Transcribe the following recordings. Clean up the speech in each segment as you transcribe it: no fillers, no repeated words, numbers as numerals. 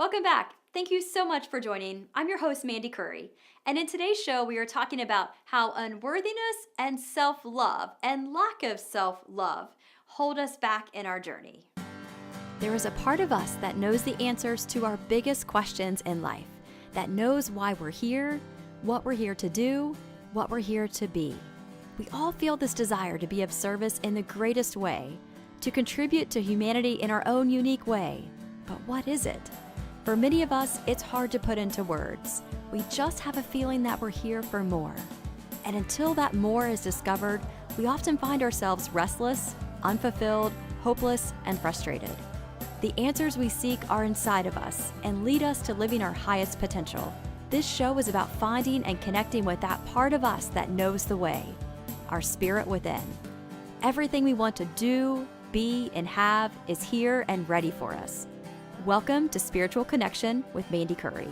Welcome back. Thank you so much for joining. I'm your host, Mandy Curry. And in today's show, we are talking about how unworthiness and self love and lack of self love hold us back in our journey. There is a part of us that knows the answers to our biggest questions in life, that knows why we're here, what we're here to do, what we're here to be. We all feel this desire to be of service in the greatest way, to contribute to humanity in our own unique way. But what is it? For many of us, it's hard to put into words. We just have a feeling that we're here for more. And until that more is discovered, we often find ourselves restless, unfulfilled, hopeless, and frustrated. The answers we seek are inside of us and lead us to living our highest potential. This show is about finding and connecting with that part of us that knows the way, our spirit within. Everything we want to do, be, and have is here and ready for us. Welcome to Spiritual Connection with Mandy Curry.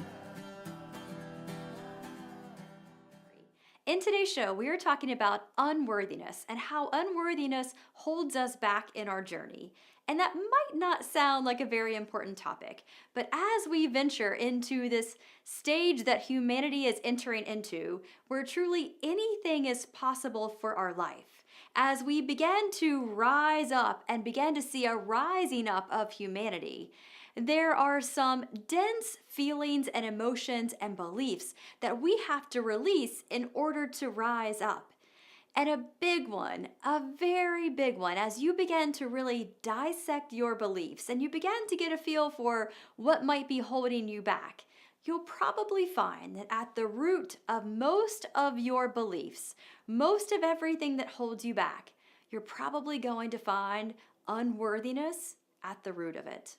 In today's show, we are talking about unworthiness and how unworthiness holds us back in our journey. And that might not sound like a very important topic, but as we venture into this stage that humanity is entering into, where truly anything is possible for our life, as we begin to rise up and begin to see a rising up of humanity, there are some dense feelings and emotions and beliefs that we have to release in order to rise up. And a big one, a very big one, as you begin to really dissect your beliefs and you begin to get a feel for what might be holding you back, you'll probably find that at the root of most of your beliefs, most of everything that holds you back, you're probably going to find unworthiness at the root of it.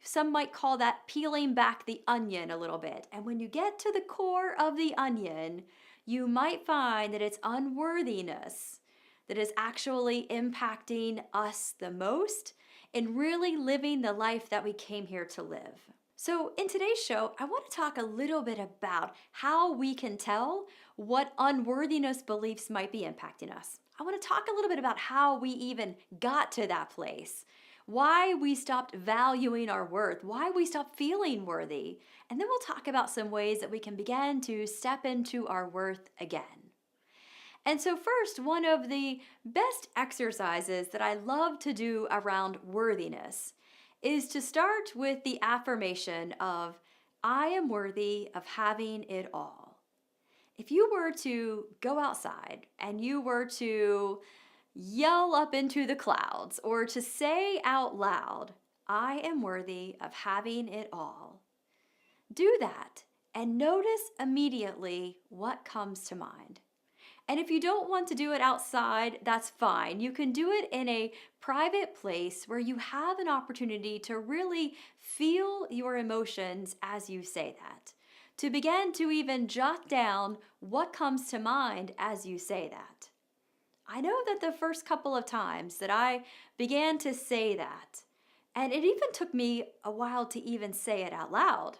Some might call that peeling back the onion a little bit. And when you get to the core of the onion, you might find that it's unworthiness that is actually impacting us the most in really living the life that we came here to live. So in today's show, I want to talk a little bit about how we can tell what unworthiness beliefs might be impacting us. I want to talk a little bit about how we even got to that place, why we stopped valuing our worth, why we stopped feeling worthy, and then we'll talk about some ways that we can begin to step into our worth again. And so first, one of the best exercises that I love to do around worthiness is to start with the affirmation of, I am worthy of having it all. If you were to go outside and you were to yell up into the clouds or to say out loud, I am worthy of having it all, do that and notice immediately what comes to mind. And if you don't want to do it outside, that's fine. You can do it in a private place where you have an opportunity to really feel your emotions as you say that, to begin to even jot down what comes to mind as you say that. I know that the first couple of times that I began to say that, and it even took me a while to even say it out loud,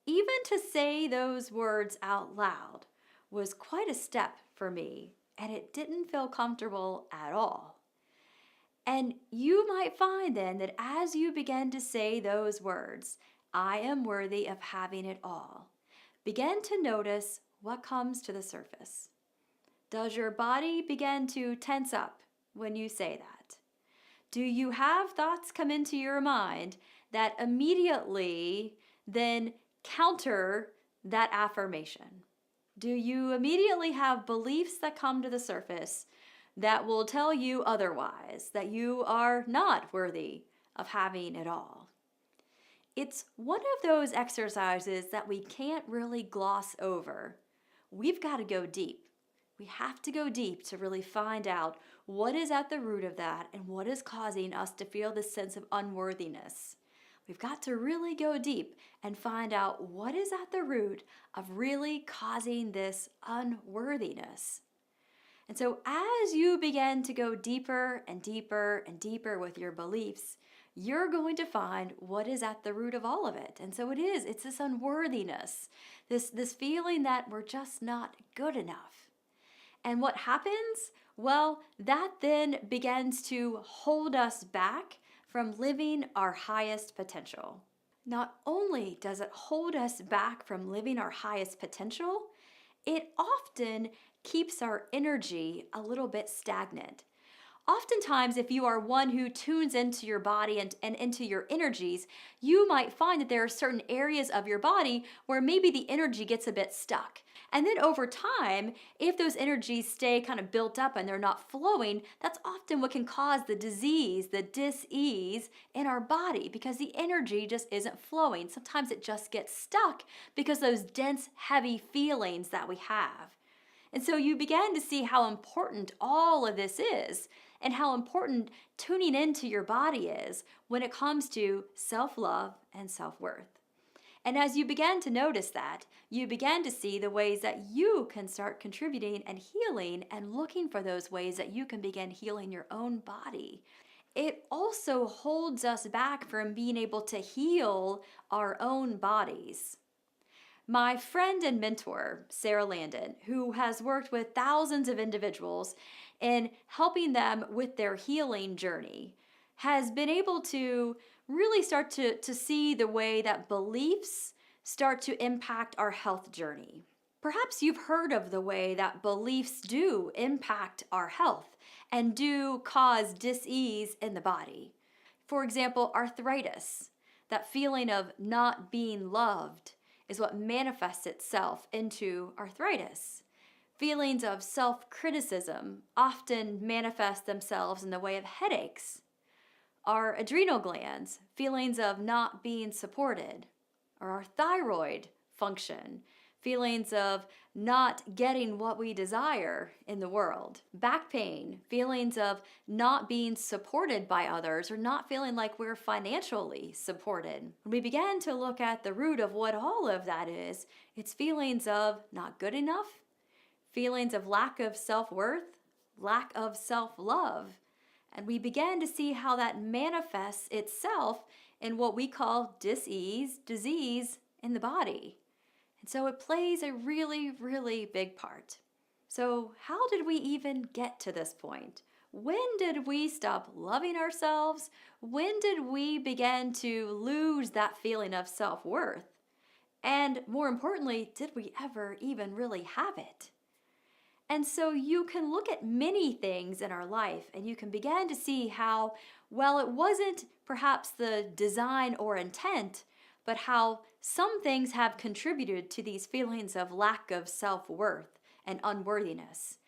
even to say those words out loud was quite a step for me, and it didn't feel comfortable at all. And you might find then that as you begin to say those words, I am worthy of having it all, begin to notice what comes to the surface. Does your body begin to tense up when you say that? Do you have thoughts come into your mind that immediately then counter that affirmation? Do you immediately have beliefs that come to the surface that will tell you otherwise, that you are not worthy of having it all? It's one of those exercises that we can't really gloss over. We've got to go deep. We have to go deep to really find out what is at the root of that and what is causing us to feel this sense of unworthiness. We've got to really go deep and find out what is at the root of really causing this unworthiness. And so as you begin to go deeper and deeper and deeper with your beliefs, you're going to find what is at the root of all of it. And so it's this unworthiness, this feeling that we're just not good enough. And what happens? Well, that then begins to hold us back from living our highest potential. not only does it hold us back from living our highest potential, it often keeps our energy a little bit stagnant. Oftentimes, if you are one who tunes into your body and into your energies, you might find that there are certain areas of your body where maybe the energy gets a bit stuck. And then over time, if those energies stay kind of built up and they're not flowing, that's often what can cause the disease, the dis-ease in our body because the energy just isn't flowing. Sometimes it just gets stuck because those dense, heavy feelings that we have. And so you began to see how important all of this is and how important tuning into your body is when it comes to self-love and self-worth. And as you began to notice that, you began to see the ways that you can start contributing and healing and looking for those ways that you can begin healing your own body. It also holds us back from being able to heal our own bodies. My friend and mentor, Sara Landon, who has worked with thousands of individuals in helping them with their healing journey, has been able to really start to see the way that beliefs start to impact our health journey. Perhaps you've heard of the way that beliefs do impact our health and do cause dis-ease in the body. For example, arthritis, that feeling of not being loved, is what manifests itself into arthritis. Feelings of self-criticism often manifest themselves in the way of headaches. Our adrenal glands, feelings of not being supported. Or our thyroid function, feelings of not getting what we desire in the world. Back pain, feelings of not being supported by others or not feeling like we're financially supported. When we began to look at the root of what all of that is, it's feelings of not good enough, feelings of lack of self-worth, lack of self-love. And we began to see how that manifests itself in what we call dis-ease, disease in the body. And so it plays a really, really big part. So how did we even get to this point? When did we stop loving ourselves? When did we begin to lose that feeling of self-worth? And more importantly, did we ever even really have it? And so you can look at many things in our life and you can begin to see how, well, it wasn't perhaps the design or intent, but how some things have contributed to these feelings of lack of self-worth and unworthiness.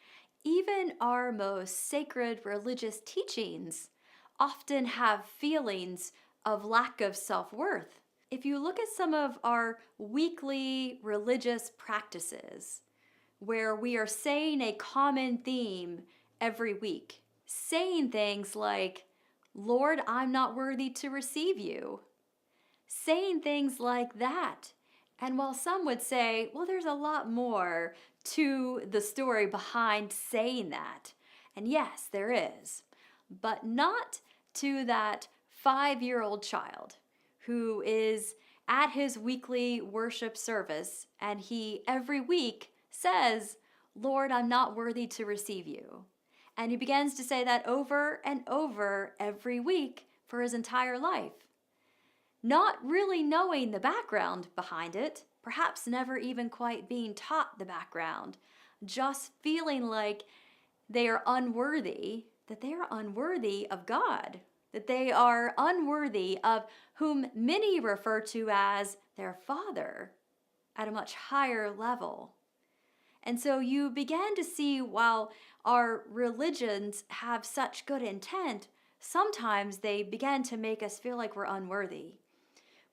Even our most sacred religious teachings often have feelings of lack of self-worth. If you look at some of our weekly religious practices, where we are saying a common theme every week, saying things like, Lord, I'm not worthy to receive you. Saying things like that. And while some would say, well, there's a lot more to the story behind saying that. And yes, there is. But not to that 5-year-old child who is at his weekly worship service and he every week says, Lord, I'm not worthy to receive you. And he begins to say that over and over every week for his entire life. Not really knowing the background behind it, perhaps never even quite being taught the background, just feeling like they are unworthy, that they are unworthy of God, that they are unworthy of whom many refer to as their Father at a much higher level. And so you began to see while our religions have such good intent, sometimes they began to make us feel like we're unworthy.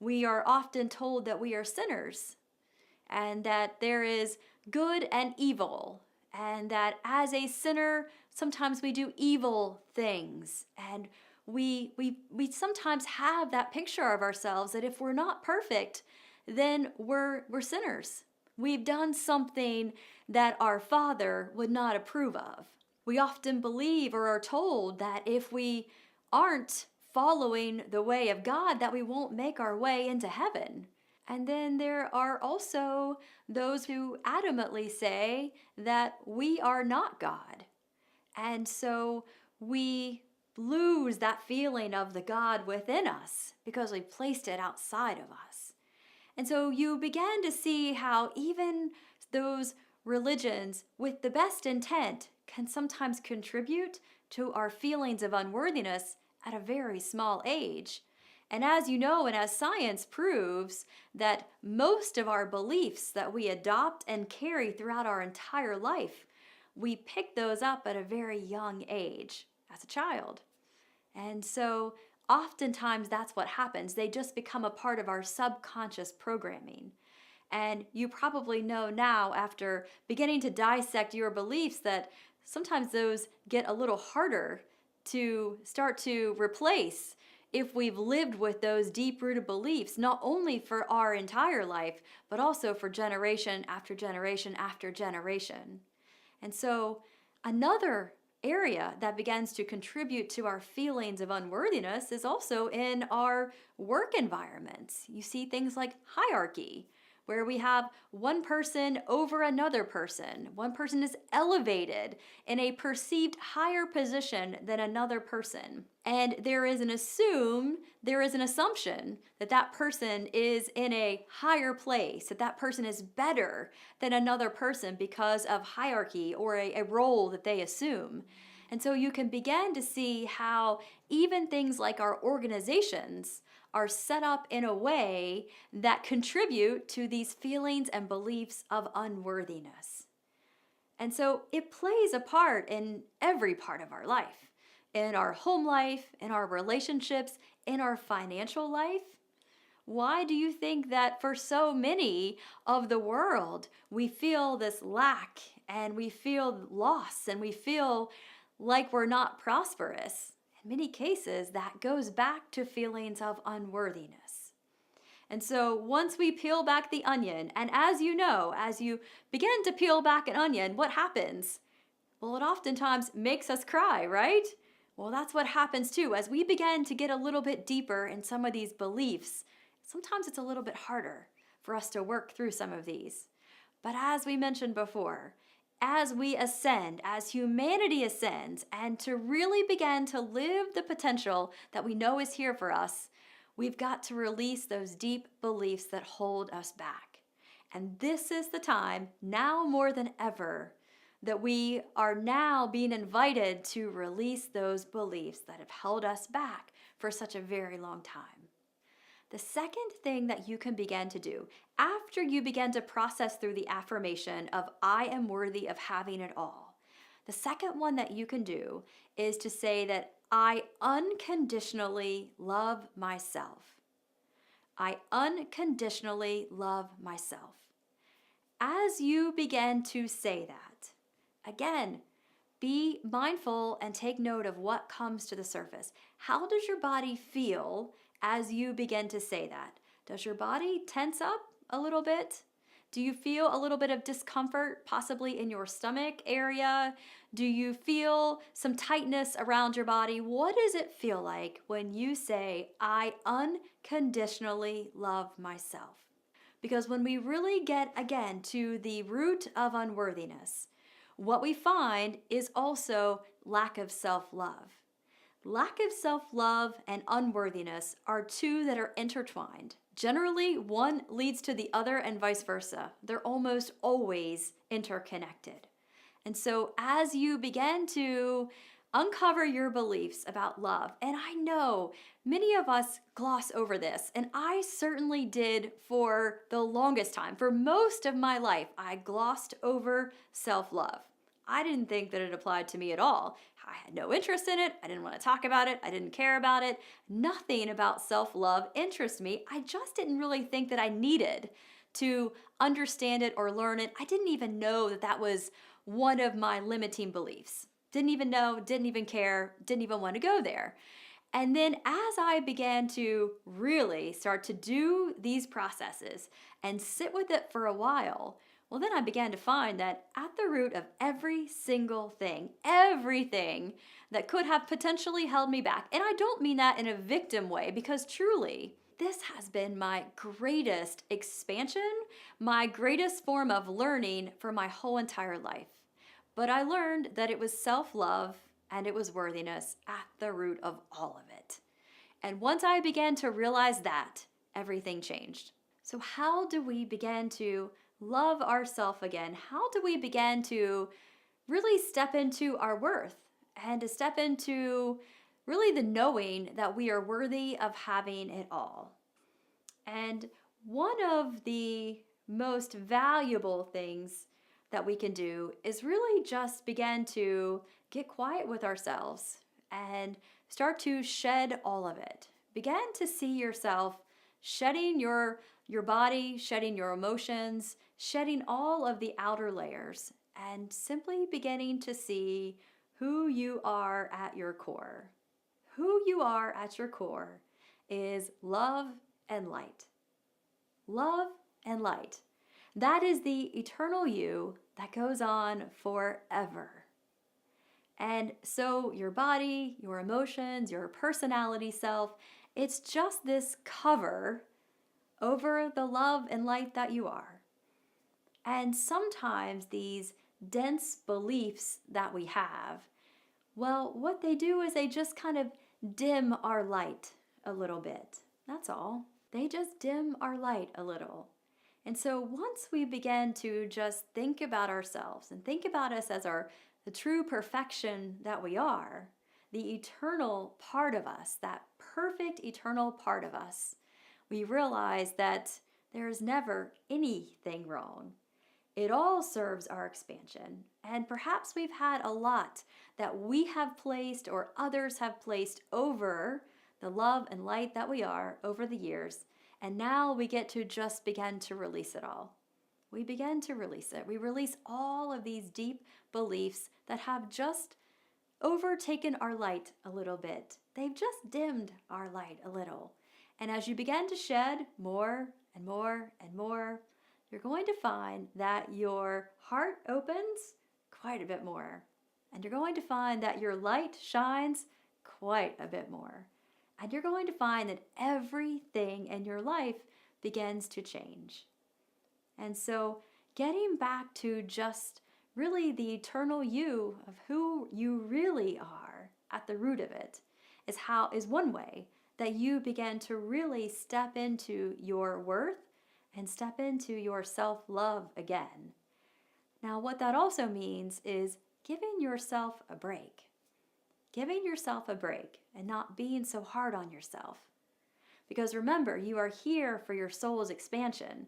We are often told that we are sinners and that there is good and evil, and that as a sinner, sometimes we do evil things. And we sometimes have that picture of ourselves that if we're not perfect, then we're sinners. We've done something that our Father would not approve of. We often believe or are told that if we aren't following the way of God, that we won't make our way into heaven. And then there are also those who adamantly say that we are not God. And so we lose that feeling of the God within us because we placed it outside of us. And so you began to see how even those religions with the best intent can sometimes contribute to our feelings of unworthiness at a very small age. And as you know, and as science proves, that most of our beliefs that we adopt and carry throughout our entire life, we pick those up at a very young age as a child. And so oftentimes that's what happens. They just become a part of our subconscious programming. And you probably know now, after beginning to dissect your beliefs, that sometimes those get a little harder to start to replace if we've lived with those deep-rooted beliefs, not only for our entire life, but also for generation after generation after generation. And so another area that begins to contribute to our feelings of unworthiness is also in our work environments. You see things like hierarchy, where we have one person over another person. One person is elevated in a perceived higher position than another person. And there is an assumption that that person is in a higher place, that that person is better than another person because of hierarchy or a role that they assume. And so you can begin to see how even things like our organizations are set up in a way that contribute to these feelings and beliefs of unworthiness. And so it plays a part in every part of our life, in our home life, in our relationships, in our financial life. Why do you think that for so many of the world, we feel this lack and we feel loss and we feel like we're not prosperous? In many cases, that goes back to feelings of unworthiness. And so once we peel back the onion, and as you know, as you begin to peel back an onion, what happens? Well, it oftentimes makes us cry, right? Well, that's what happens too. As we begin to get a little bit deeper in some of these beliefs, sometimes it's a little bit harder for us to work through some of these. But as we mentioned before, as we ascend, as humanity ascends, and to really begin to live the potential that we know is here for us, we've got to release those deep beliefs that hold us back. And this is the time, now more than ever, that we are now being invited to release those beliefs that have held us back for such a very long time. The second thing that you can begin to do after you begin to process through the affirmation of I am worthy of having it all, the second one that you can do is to say that I unconditionally love myself. I unconditionally love myself. As you begin to say that, again, be mindful and take note of what comes to the surface. How does your body feel as you begin to say that? Does your body tense up a little bit? Do you feel a little bit of discomfort, possibly in your stomach area? Do you feel some tightness around your body? What does it feel like when you say, I unconditionally love myself? Because when we really get, again, to the root of unworthiness, what we find is also lack of self-love. Lack of self-love and unworthiness are two that are intertwined. Generally, one leads to the other and vice versa. They're almost always interconnected. And so as you begin to uncover your beliefs about love, and I know many of us gloss over this, and I certainly did for the longest time. For most of my life, I glossed over self-love. I didn't think that it applied to me at all. I had no interest in it. I didn't want to talk about it. I didn't care about it. Nothing about self-love interests me. I just didn't really think that I needed to understand it or learn it. I didn't even know that that was one of my limiting beliefs. Didn't even know, didn't even care, didn't even want to go there. And then as I began to really start to do these processes and sit with it for a while, well, then I began to find that at the root of every single thing, everything that could have potentially held me back, and I don't mean that in a victim way, because truly, this has been my greatest expansion, my greatest form of learning for my whole entire life. But I learned that it was self-love and it was worthiness at the root of all of it. And once I began to realize that, everything changed. So how do we begin to love ourselves again? How do we begin to really step into our worth and to step into really the knowing that we are worthy of having it all? And one of the most valuable things that we can do is really just begin to get quiet with ourselves and start to shed all of it. Begin to see yourself shedding your body, shedding your emotions, shedding all of the outer layers, and simply beginning to see who you are at your core. Who you are at your core is love and light. Love and light. That is the eternal you that goes on forever. And so your body, your emotions, your personality self, it's just this cover over the love and light that you are. And sometimes these dense beliefs that we have, well, what they do is they just kind of dim our light a little bit. That's all. They just dim our light a little. And so once we begin to just think about ourselves and think about us as the true perfection that we are, the eternal part of us, that perfect eternal part of us, we realize that there is never anything wrong. It all serves our expansion. And perhaps we've had a lot that we have placed or others have placed over the love and light that we are over the years. And now we get to just begin to release it all. We begin to release it. We release all of these deep beliefs that have just overtaken our light a little bit. They've just dimmed our light a little. And as you begin to shed more and more and more, you're going to find that your heart opens quite a bit more. And you're going to find that your light shines quite a bit more. And you're going to find that everything in your life begins to change. And so getting back to just really the eternal you of who you really are at the root of it is one way that you begin to really step into your worth and step into your self-love again. Now, what that also means is giving yourself a break. Giving yourself a break and not being so hard on yourself. Because remember, you are here for your soul's expansion.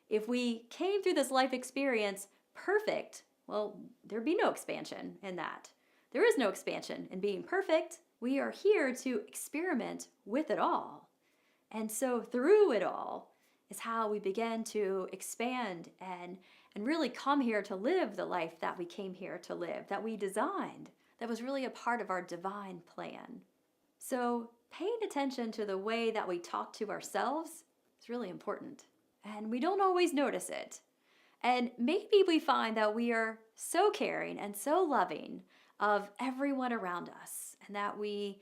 If we came through this life experience perfect, well, there'd be no expansion in that. There is no expansion in being perfect. We are here to experiment with it all. And so through it all is how we begin to expand and really come here to live the life that we came here to live, that we designed, that was really a part of our divine plan. So paying attention to the way that we talk to ourselves is really important. And we don't always notice it. And maybe we find that we are so caring and so loving of everyone around us, and that we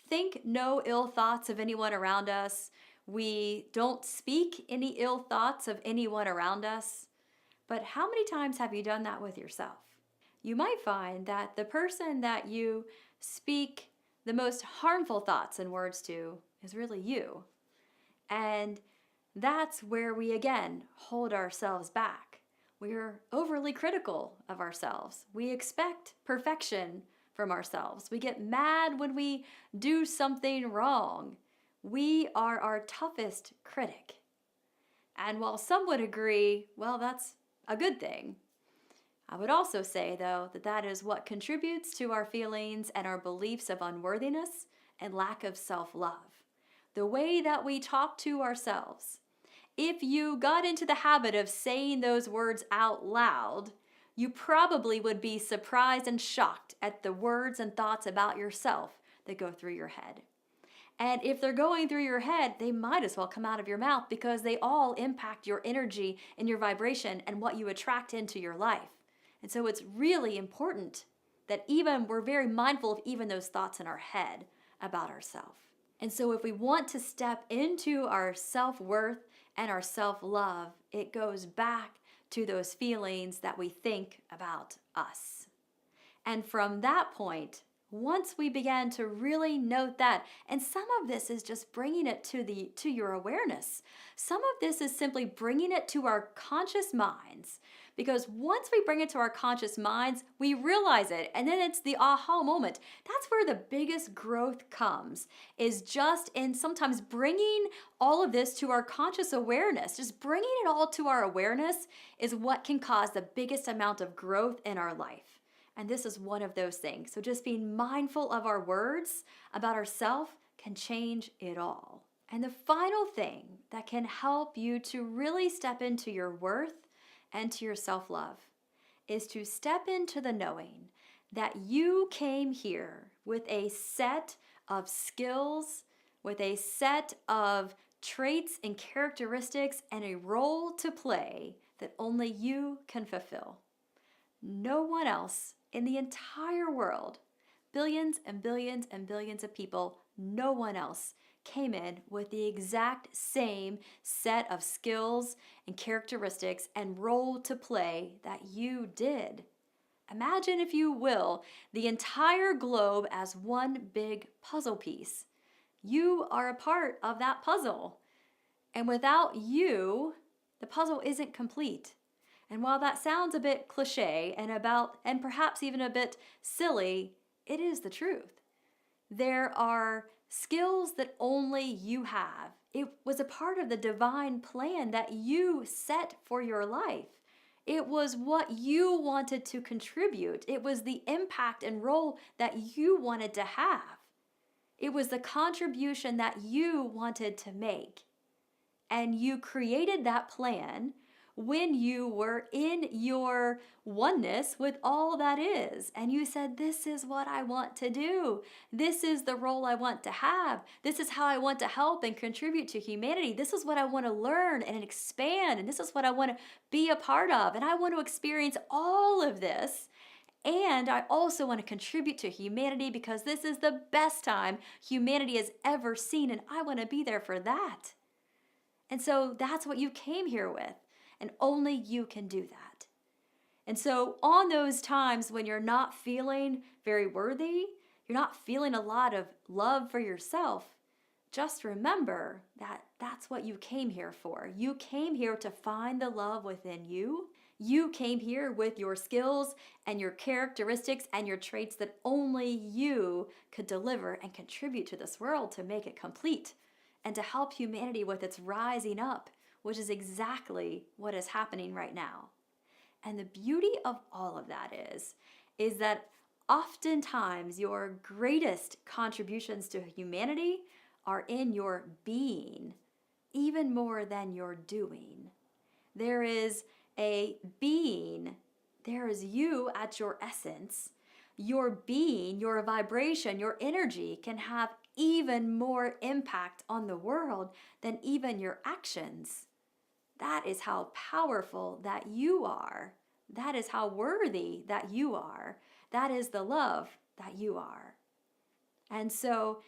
think no ill thoughts of anyone around us. We don't speak any ill thoughts of anyone around us. But how many times have you done that with yourself? You might find that the person that you speak the most harmful thoughts and words to is really you. And that's where we again hold ourselves back. We're overly critical of ourselves. We expect perfection from ourselves. We get mad when we do something wrong. We are our toughest critic. And while some would agree, well, that's a good thing, I would also say, though, that that is what contributes to our feelings and our beliefs of unworthiness and lack of self-love. The way that we talk to ourselves. If you got into the habit of saying those words out loud, you probably would be surprised and shocked at the words and thoughts about yourself that go through your head. And if they're going through your head, they might as well come out of your mouth, because they all impact your energy and your vibration and what you attract into your life. And so it's really important that even we're very mindful of even those thoughts in our head about ourselves. And so if we want to step into our self-worth and our self-love, it goes back to those feelings that we think about us. And from that point, once we began to really note that, and some of this is just bringing it to your awareness. Some of this is simply bringing it to our conscious minds, because once we bring it to our conscious minds, we realize it, and then it's the aha moment. That's where the biggest growth comes, is just in sometimes bringing all of this to our conscious awareness. Just bringing it all to our awareness is what can cause the biggest amount of growth in our life. And this is one of those things. So just being mindful of our words about ourselves can change it all. And the final thing that can help you to really step into your worth and to your self-love is to step into the knowing that you came here with a set of skills, with a set of traits and characteristics and a role to play that only you can fulfill. No one else in the entire world, billions and billions and billions of people, no one else came in with the exact same set of skills and characteristics and role to play that you did. Imagine, if you will, the entire globe as one big puzzle piece. You are a part of that puzzle. And without you, the puzzle isn't complete. And while that sounds a bit cliche and perhaps even a bit silly, it is the truth. There are skills that only you have. It was a part of the divine plan that you set for your life. It was what you wanted to contribute. It was the impact and role that you wanted to have. It was the contribution that you wanted to make. And you created that plan when you were in your oneness with all that is. And you said, this is what I want to do. This is the role I want to have. This is how I want to help and contribute to humanity. This is what I want to learn and expand. And this is what I want to be a part of. And I want to experience all of this. And I also want to contribute to humanity because this is the best time humanity has ever seen. And I want to be there for that. And so that's what you came here with. And only you can do that. And so on those times when you're not feeling very worthy, you're not feeling a lot of love for yourself, just remember that that's what you came here for. You came here to find the love within you. You came here with your skills and your characteristics and your traits that only you could deliver and contribute to this world to make it complete and to help humanity with its rising up, which is exactly what is happening right now. And the beauty of all of that is that oftentimes your greatest contributions to humanity are in your being, even more than your doing. There is a being, there is you at your essence. Your being, your vibration, your energy can have even more impact on the world than even your actions. That is how powerful that you are. That is how worthy that you are. That is the love that you are. And so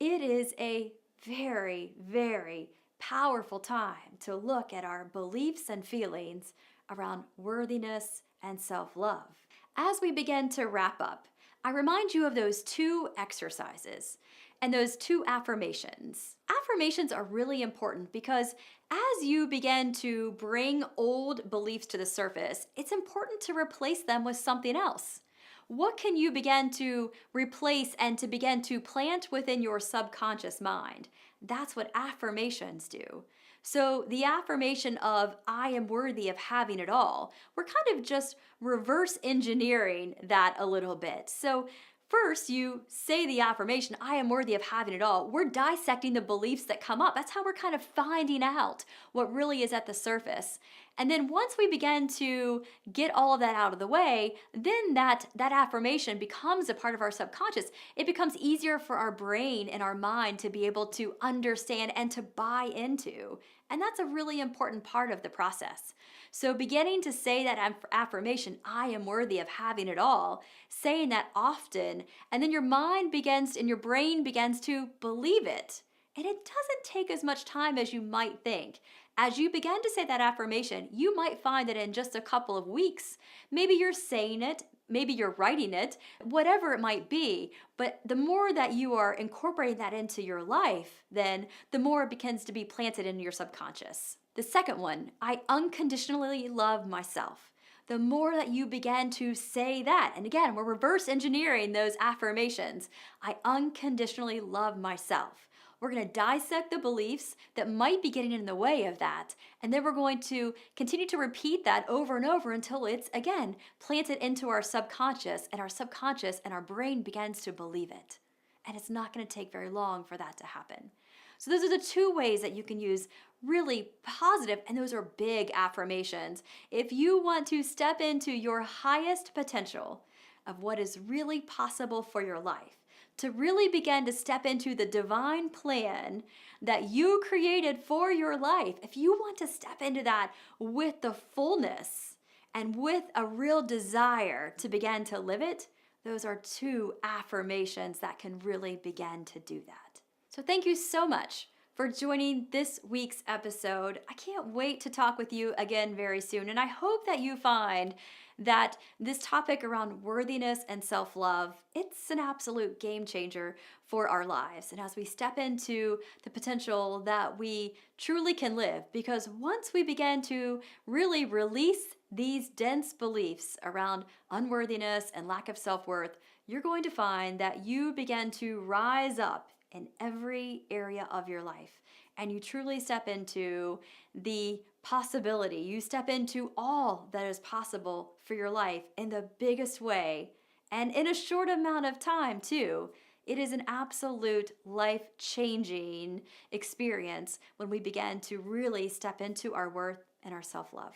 it is a very, very powerful time to look at our beliefs and feelings around worthiness and self-love. As we begin to wrap up, I remind you of those 2 exercises and those 2 affirmations. Affirmations are really important because as you begin to bring old beliefs to the surface, it's important to replace them with something else. What can you begin to replace and to begin to plant within your subconscious mind? That's what affirmations do. So the affirmation of, I am worthy of having it all, we're kind of just reverse engineering that a little bit. So first, you say the affirmation, I am worthy of having it all. We're dissecting the beliefs that come up. That's how we're kind of finding out what really is at the surface. And then once we begin to get all of that out of the way, then that affirmation becomes a part of our subconscious. It becomes easier for our brain and our mind to be able to understand and to buy into. And that's a really important part of the process. So beginning to say that affirmation, I am worthy of having it all, saying that often, and then your mind begins and your brain begins to believe it. And it doesn't take as much time as you might think. as you begin to say that affirmation, you might find that in just a couple of weeks, maybe you're saying it, maybe you're writing it, whatever it might be. But the more that you are incorporating that into your life, then the more it begins to be planted in your subconscious. The second one, I unconditionally love myself. The more that you begin to say that, and again, we're reverse engineering those affirmations. I unconditionally love myself. We're going to dissect the beliefs that might be getting in the way of that. And then we're going to continue to repeat that over and over until it's, again, planted into our subconscious, and our brain begins to believe it. And it's not going to take very long for that to happen. So those are the two ways that you can use really positive, and those are big affirmations. If you want to step into your highest potential of what is really possible for your life, to really begin to step into the divine plan that you created for your life, if you want to step into that with the fullness and with a real desire to begin to live it, those are two affirmations that can really begin to do that. So thank you so much for joining this week's episode. I can't wait to talk with you again very soon, and I hope that you find that this topic around worthiness and self-love, it's an absolute game changer for our lives. And as we step into the potential that we truly can live, because once we begin to really release these dense beliefs around unworthiness and lack of self-worth, you're going to find that you begin to rise up in every area of your life. And you truly step into the possibility. You step into all that is possible for your life in the biggest way, and in a short amount of time too. It is an absolute life-changing experience when we begin to really step into our worth and our self-love.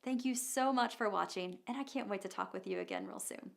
Thank you so much for watching, and I can't wait to talk with you again real soon.